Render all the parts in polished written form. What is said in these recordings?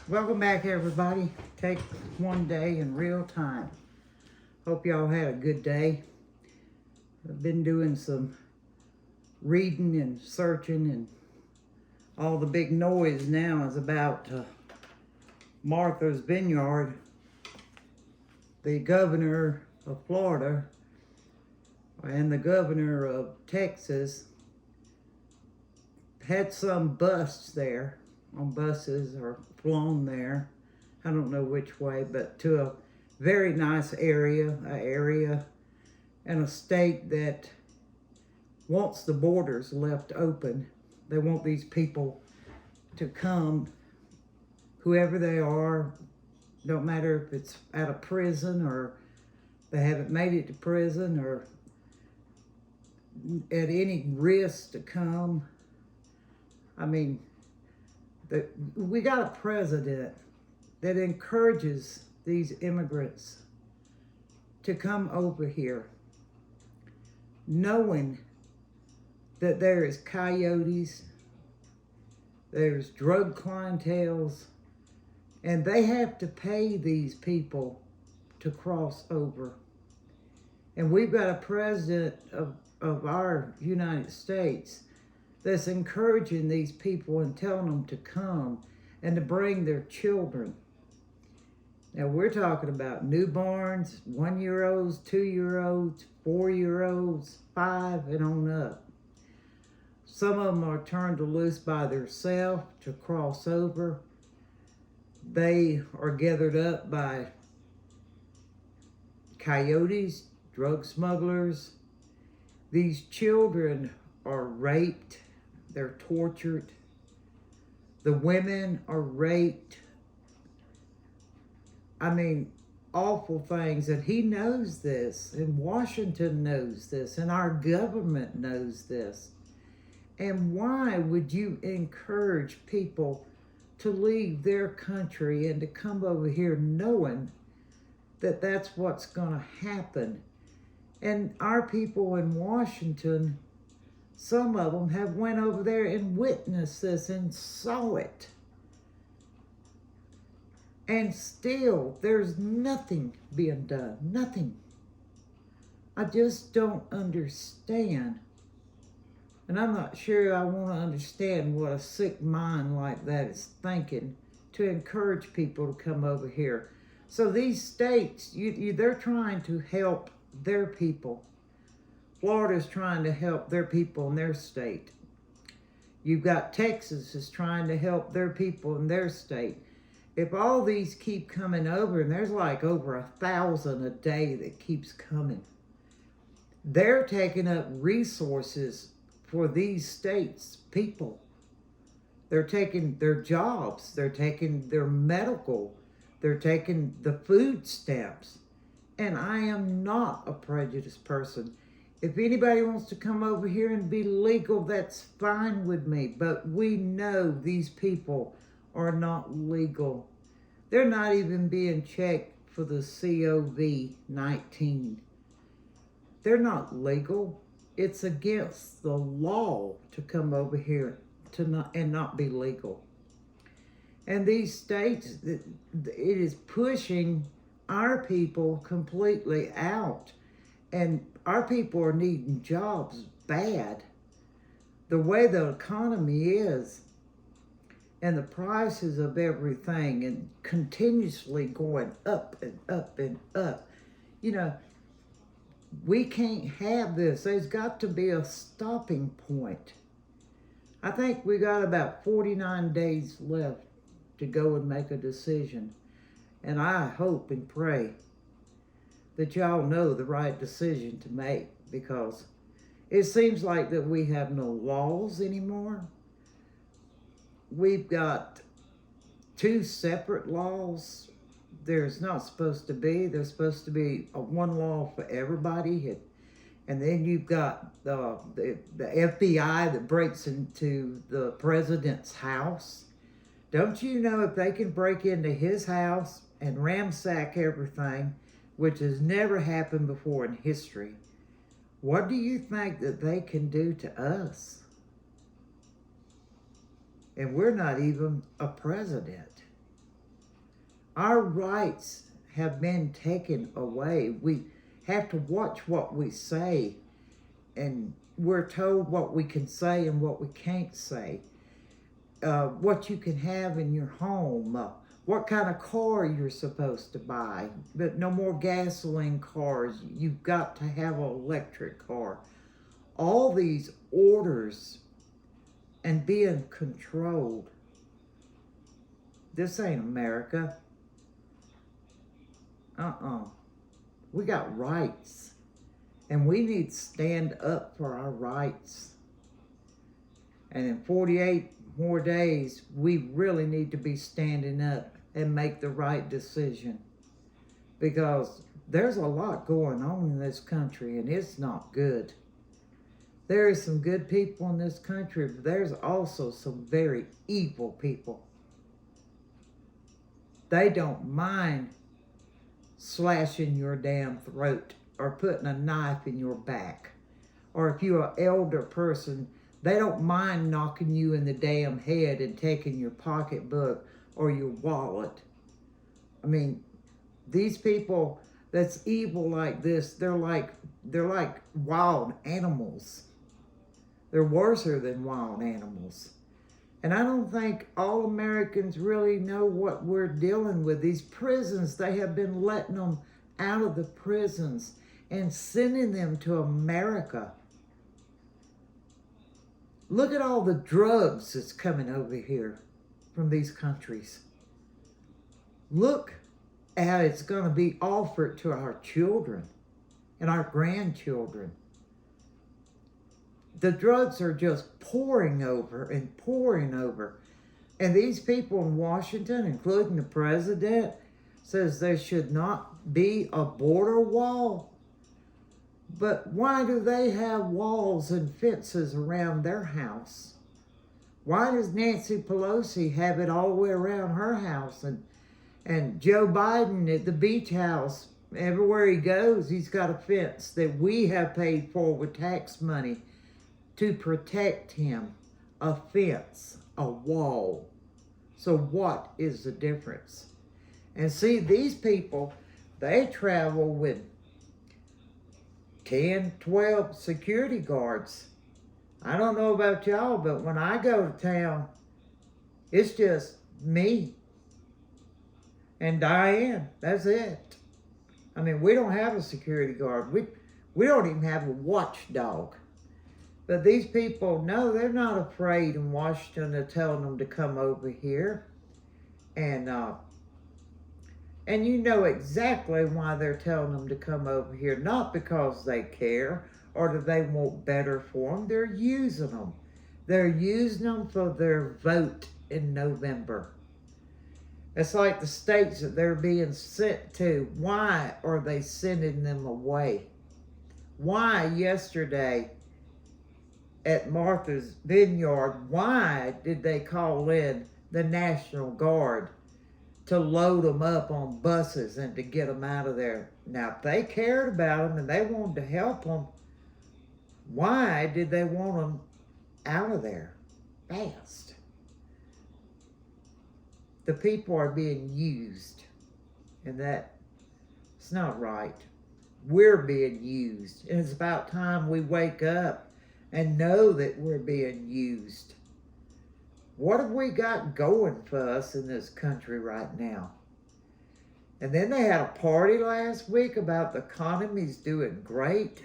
Welcome back, everybody. Take one day in real time. Hope y'all had a good day. I've been doing some reading and searching, and all the big noise now is about Martha's Vineyard. The governor of Florida and the governor of Texas had some busts there on buses or flown there. I don't know which way, but to a very nice area, and a state that wants the borders left open. They want these people to come, whoever they are, don't matter if it's out of prison or they haven't made it to prison or at any risk to come. I mean, we got a president that encourages these immigrants to come over here, knowing that there is coyotes, there's drug clientels, and they have to pay these people to cross over. And we've got a president of our United States that's encouraging these people and telling them to come and to bring their children. Now we're talking about newborns, 1-year-olds, 2-year-olds, 4-year-olds, 5 and on up. Some of them are turned loose by themselves to cross over. They are gathered up by coyotes, drug smugglers. These children are raped. They're tortured. The women are raped. I mean, awful things. And he knows this, and Washington knows this, and our government knows this. And why would you encourage people to leave their country and to come over here knowing that that's what's going to happen? And our people in Washington, some of them have went over there and witnessed this and saw it. And still, there's nothing being done. Nothing. I just don't understand. And I'm not sure I want to understand what a sick mind like that is thinking to encourage people to come over here. So these states, they're trying to help their people. Florida's trying to help their people in their state. You've got Texas is trying to help their people in their state. If all these keep coming over, and there's like over 1,000 a day that keeps coming, they're taking up resources for these states' people. They're taking their jobs, they're taking their medical, they're taking the food stamps. And I am not a prejudiced person. If anybody wants to come over here and be legal, that's fine with me. But we know these people are not legal. They're not even being checked for the COVID-19. They're not legal. It's against the law to come over here and not be legal. And these states, it is pushing our people completely out. And our people are needing jobs bad. The way the economy is and the prices of everything and continuously going up and up and up. You know, we can't have this. There's got to be a stopping point. I think we got about 49 days left to go and make a decision. And I hope and pray that y'all know the right decision to make, because it seems like that we have no laws anymore. We've got 2 separate laws. There's not supposed to be. There's supposed to be one law for everybody. And then you've got the FBI that breaks into the president's house. Don't you know if they can break into his house and ransack everything, which has never happened before in history, what do you think that they can do to us? And we're not even a president. Our rights have been taken away. We have to watch what we say, and we're told what we can say and what we can't say. What you can have in your home, what kind of car you're supposed to buy. But no more gasoline cars. You've got to have an electric car. All these orders and being controlled. This ain't America. We got rights. And we need to stand up for our rights. And in 48 more days, we really need to be standing up and make the right decision. Because there's a lot going on in this country, and it's not good. There is some good people in this country, but there's also some very evil people. They don't mind slashing your damn throat or putting a knife in your back. Or if you're an elder person, they don't mind knocking you in the damn head and taking your pocketbook or your wallet. I mean, these people that's evil like this, they're like wild animals. They're worser than wild animals. And I don't think all Americans really know what we're dealing with. These prisons, they have been letting them out of the prisons and sending them to America. Look at all the drugs that's coming over here from these countries. Look at how it's going to be offered to our children and our grandchildren. The drugs are just pouring over and pouring over. And these people in Washington, including the president, says there should not be a border wall. But why do they have walls and fences around their house? Why does Nancy Pelosi have it all the way around her house? And Joe Biden at the beach house, everywhere he goes, he's got a fence that we have paid for with tax money to protect him. A fence, a wall. So what is the difference? And see, these people, they travel with 10, 12 security guards. I don't know about y'all, but when I go to town, it's just me and Diane. That's it. I mean, we don't have a security guard. We don't even have a watchdog. But these people, no, they're not afraid in Washington to tell them to come over here. And you know exactly why they're telling them to come over here. Not because they care or do they want better for them. They're using them. They're using them for their vote in November. It's like the states that they're being sent to. Why are they sending them away? Why yesterday at Martha's Vineyard, why did they call in the National Guard to load them up on buses and to get them out of there? Now, if they cared about them and they wanted to help them, why did they want them out of there fast? The people are being used, and it's not right. We're being used, and it's about time we wake up and know that we're being used. What have we got going for us in this country right now? And then they had a party last week about the economy's doing great.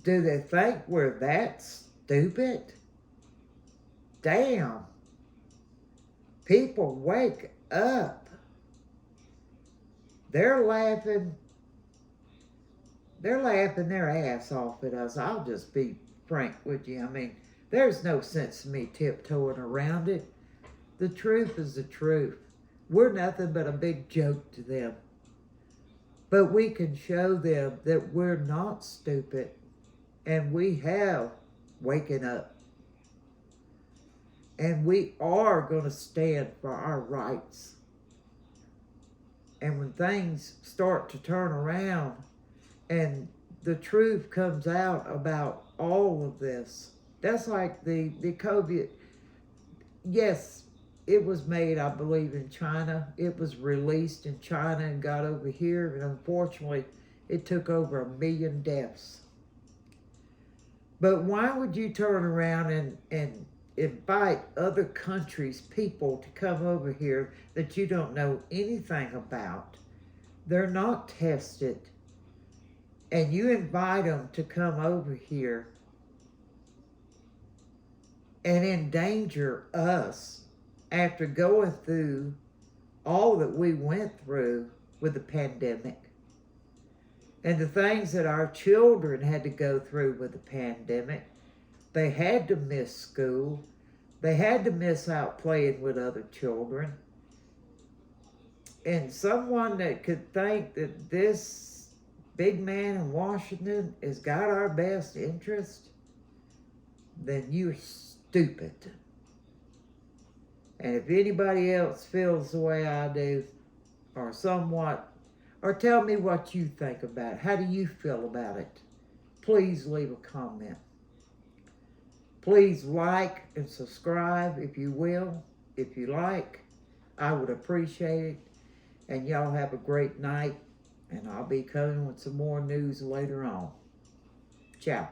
Do they think we're that stupid? Damn. People, wake up. They're laughing their ass off at us. I'll just be frank with you. I mean, there's no sense in me tiptoeing around it. The truth is the truth. We're nothing but a big joke to them. But we can show them that we're not stupid. And we have waken up. And we are going to stand for our rights. And when things start to turn around and the truth comes out about all of this, that's like the COVID. Yes, it was made, I believe, in China. It was released in China and got over here, and unfortunately, it took over 1 million deaths. But why would you turn around and invite other countries' people to come over here that you don't know anything about? They're not tested. And you invite them to come over here and endanger us after going through all that we went through with the pandemic and the things that our children had to go through with the pandemic. They had to miss school. They had to miss out playing with other children. And someone that could think that this big man in Washington has got our best interest, then you're stupid. And if anybody else feels the way I do, or somewhat, or tell me what you think about it. How do you feel about it? Please leave a comment. Please like and subscribe if you will. If you like, I would appreciate it. And y'all have a great night. And I'll be coming with some more news later on. Ciao.